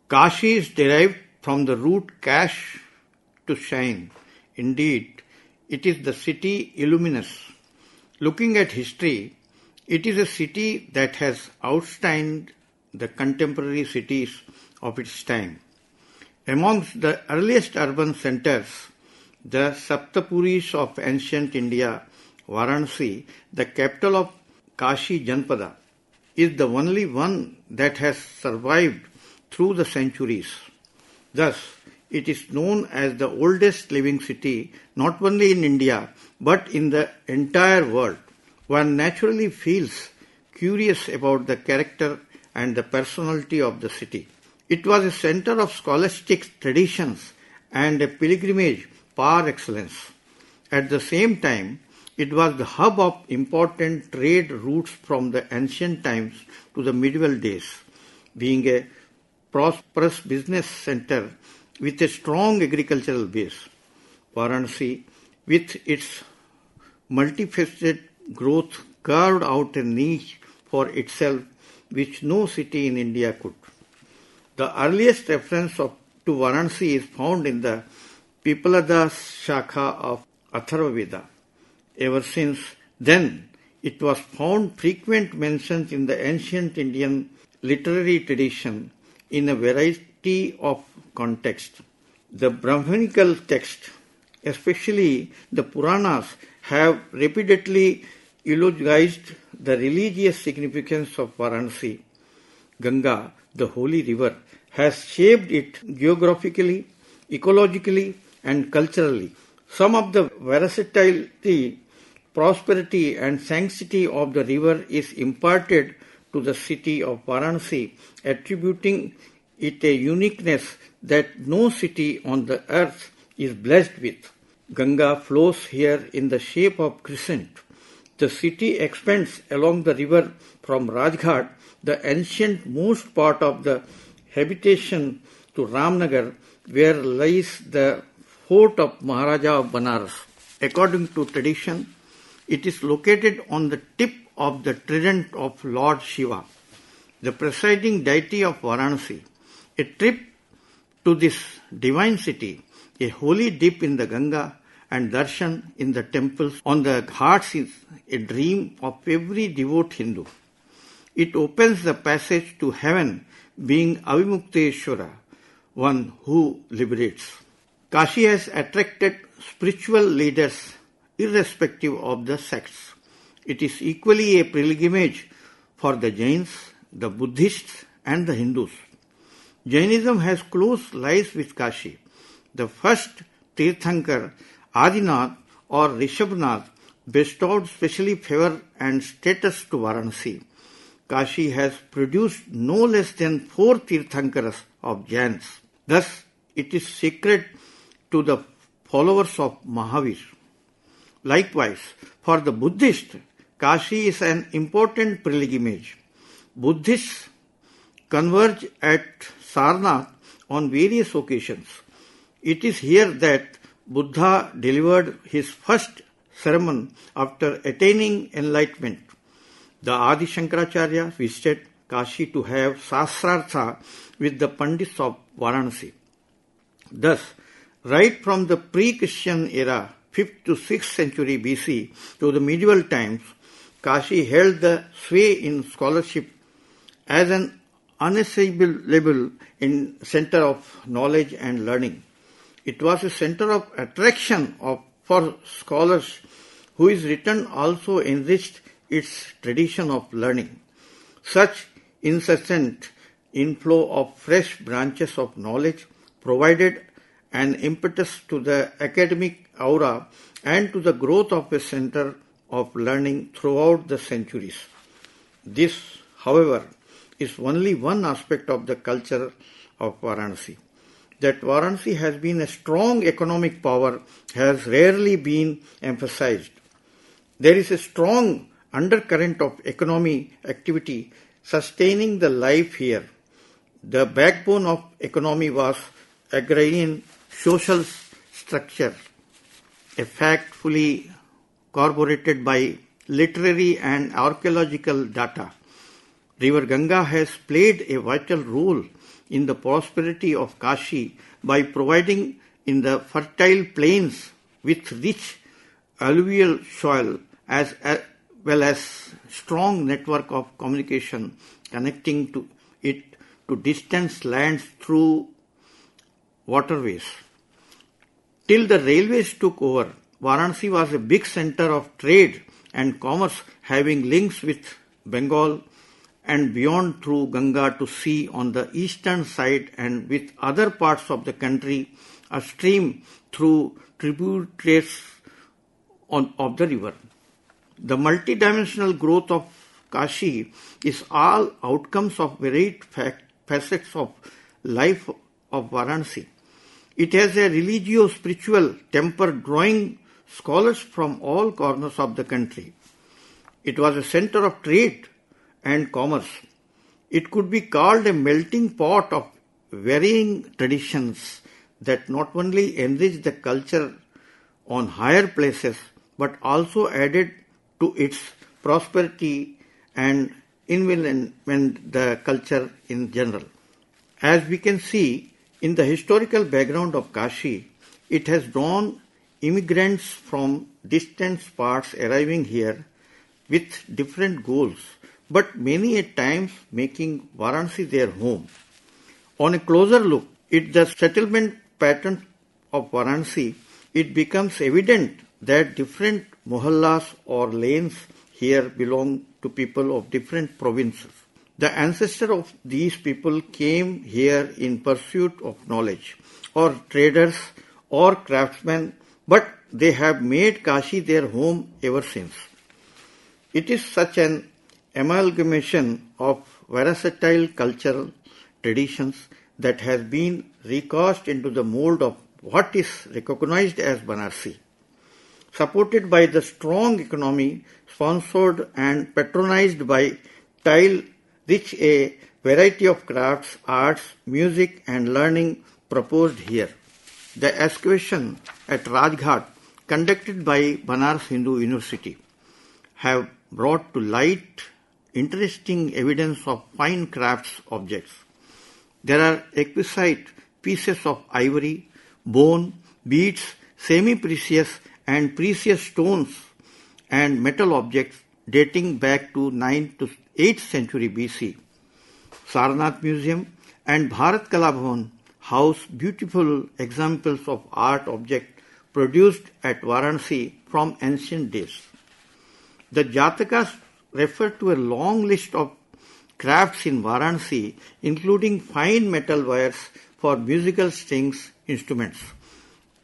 Kashi is derived from the root kash, to shine. Indeed, it is the city illuminous. Looking at history, it is a city that has outshined the contemporary cities of its time. Amongst the earliest urban centers, the Saptapuris of ancient India, Varanasi, the capital of Kashi Janpada, is the only one that has survived through the centuries. Thus, it is known as the oldest living city not only in India but in the entire world. One naturally feels curious about the character and the personality of the city. It was a center of scholastic traditions and a pilgrimage par excellence. At the same time, it was the hub of important trade routes from the ancient times to the medieval days, being a prosperous business center with a strong agricultural base. Varanasi, with its multifaceted growth, carved out a niche for itself which no city in India could. The earliest reference to Varanasi is found in the Pipalada Shakha of Atharva Veda. Ever since then, it was found frequent mentions in the ancient Indian literary tradition in a variety of contexts. The Brahmanical texts, especially the Puranas, have repeatedly eulogized the religious significance of Varanasi. Ganga, the holy river, has shaped it geographically, ecologically, and culturally. Some of the versatility, prosperity, and sanctity of the river is imparted to the city of Varanasi, attributing it a uniqueness that no city on the earth is blessed with. Ganga flows here in the shape of crescent. The city extends along the river from Rajghat, the ancient most part of the habitation, to Ramnagar, where lies the fort of Maharaja of Banaras. According to tradition, it is located on the tip of the trident of Lord Shiva, the presiding deity of Varanasi. A trip to this divine city, a holy dip in the Ganga, and darshan in the temples on the ghats is a dream of every devout Hindu. It opens the passage to heaven, being Avimukteshwara, one who liberates. Kashi has attracted spiritual leaders irrespective of the sects. It is equally a pilgrimage for the Jains, the Buddhists, and the Hindus. Jainism has close ties with Kashi. The first Tirthankar, Adinath or Rishabhnath, bestowed specially favor and status to Varanasi. Kashi has produced no less than 4 Tirthankaras of Jains. Thus, it is sacred to the followers of Mahavir. Likewise, for the Buddhist, Kashi is an important pilgrimage. Buddhists converge at Sarnath on various occasions. It is here that Buddha delivered his first sermon after attaining enlightenment. The Adi Shankaracharya visited Kashi to have Sahasrartha with the Pandits of Varanasi. Thus, right from the pre-Christian era, 5th to 6th century BC, to the medieval times, Kashi held the sway in scholarship as an unassailable center of knowledge and learning. It was a center of attraction for scholars whose written also enriched its tradition of learning. Such incessant inflow of fresh branches of knowledge provided an impetus to the academic aura and to the growth of a center of learning throughout the centuries. This, however, is only one aspect of the culture of Varanasi. That Varanasi has been a strong economic power has rarely been emphasized. There is a strong undercurrent of economic activity sustaining the life here. The backbone of economy was agrarian social structure, a fact fully corroborated by literary and archaeological data. River Ganga has played a vital role in the prosperity of Kashi by providing in the fertile plains with rich alluvial soil as well as strong network of communication connecting to it to distant lands through waterways. Till the railways took over, Varanasi was a big center of trade and commerce, having links with Bengal and beyond through Ganga to sea on the eastern side and with other parts of the country, a stream through tributaries of the river. The multidimensional growth of Kashi is all outcomes of varied facets of life of Varanasi. It has a religio-spiritual temper drawing scholars from all corners of the country. It was a center of trade and commerce. It could be called a melting pot of varying traditions that not only enriched the culture on higher places but also added to its prosperity and environment the culture in general. As we can see in the historical background of Kashi, it has drawn immigrants from distant parts arriving here with different goals, but many at times making Varanasi their home. On a closer look at the settlement pattern of Varanasi, it becomes evident that different mohallas or lanes here belong to people of different provinces. The ancestors of these people came here in pursuit of knowledge, or traders or craftsmen, but they have made Kashi their home ever since. It is such an amalgamation of versatile cultural traditions that has been recast into the mold of what is recognized as Banarsi. Supported by the strong economy, sponsored and patronized by tile rich a variety of crafts, arts, music and learning proposed here. The excavation at Rajghat conducted by Banaras Hindu University have brought to light interesting evidence of fine crafts objects. There are exquisite pieces of ivory, bone, beads, semi-precious and precious stones and metal objects dating back to 9th to 8th century BC. Sarnath Museum and Bharat Kala Bhavan house beautiful examples of art objects produced at Varanasi from ancient days. The Jatakas refer to a long list of crafts in Varanasi, including fine metal wires for musical strings instruments.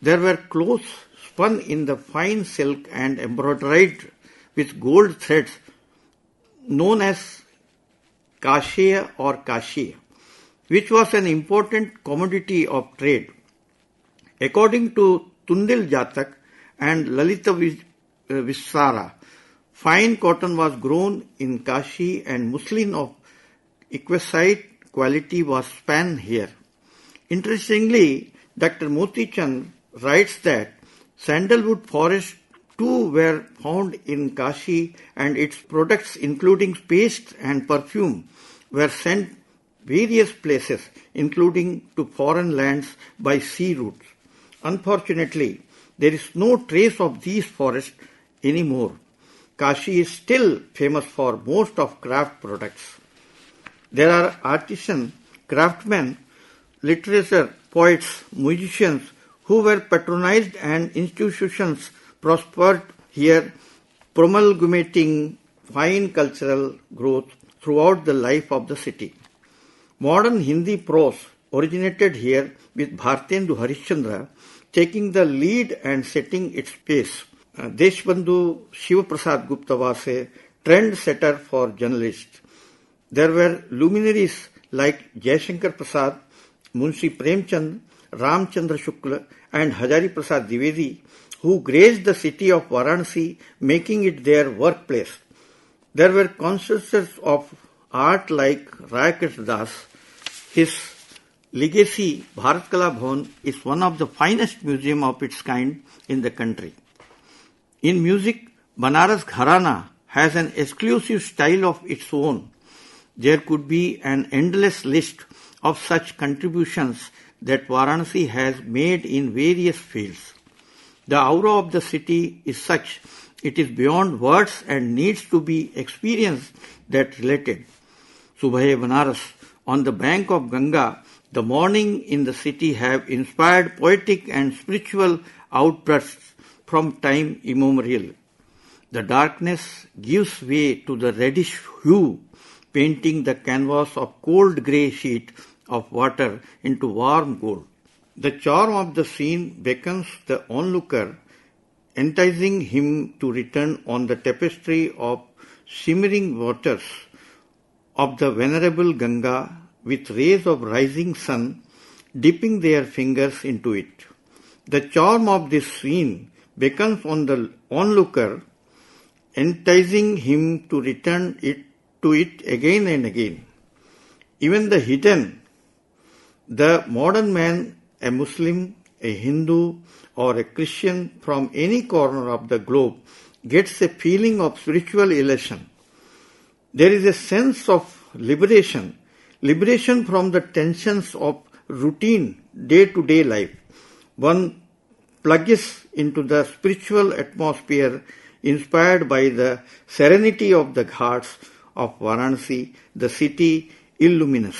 There were clothes spun in the fine silk and embroidered with gold threads known as kashia or kashia, which was an important commodity of trade. According to Tundil Jatak and Lalita Vissara, fine cotton was grown in Kashi and muslin of exquisite quality was spun here. Interestingly, Dr. Moti Chand writes that sandalwood forests too were found in Kashi and its products including paste and perfume were sent various places including to foreign lands by sea routes. Unfortunately, there is no trace of these forests anymore. Kashi is still famous for most of craft products. There are artisans, craftsmen, literature, poets, musicians who were patronized and institutions prospered here, promulgating fine cultural growth throughout the life of the city. Modern Hindi prose originated here with Bhartendu Harishchandra taking the lead and setting its pace. Deshbandhu Shiva Prasad Gupta was a trendsetter for journalists. There were luminaries like Jaishankar Prasad, Munshi Premchand, Ramchandra Shukla and Hazari Prasad Dwivedi who graced the city of Varanasi, making it their workplace. There were connoisseurs of art like Rayakrit Das. His legacy, Bharat Kala Bhavan, is one of the finest museums of its kind in the country. In music, Banaras Gharana has an exclusive style of its own. There could be an endless list of such contributions that Varanasi has made in various fields. The aura of the city is such, it is beyond words and needs to be experienced that related. Subhaye Banaras, on the bank of Ganga, the morning in the city have inspired poetic and spiritual outbursts from time immemorial. The darkness gives way to the reddish hue, painting the canvas of cold grey sheet of water into warm gold. The charm of the scene beckons the onlooker, enticing him to return on the tapestry of shimmering waters of the venerable Ganga with rays of rising sun dipping their fingers into it. The charm of this scene beckons on the onlooker, enticing him to return to it again and again. Even the hidden, the modern man, a Muslim, a Hindu, or a Christian from any corner of the globe, gets a feeling of spiritual elation. There is a sense of liberation from the tensions of routine day-to-day life. One plunges into the spiritual atmosphere inspired by the serenity of the ghats of Varanasi, the city illuminous.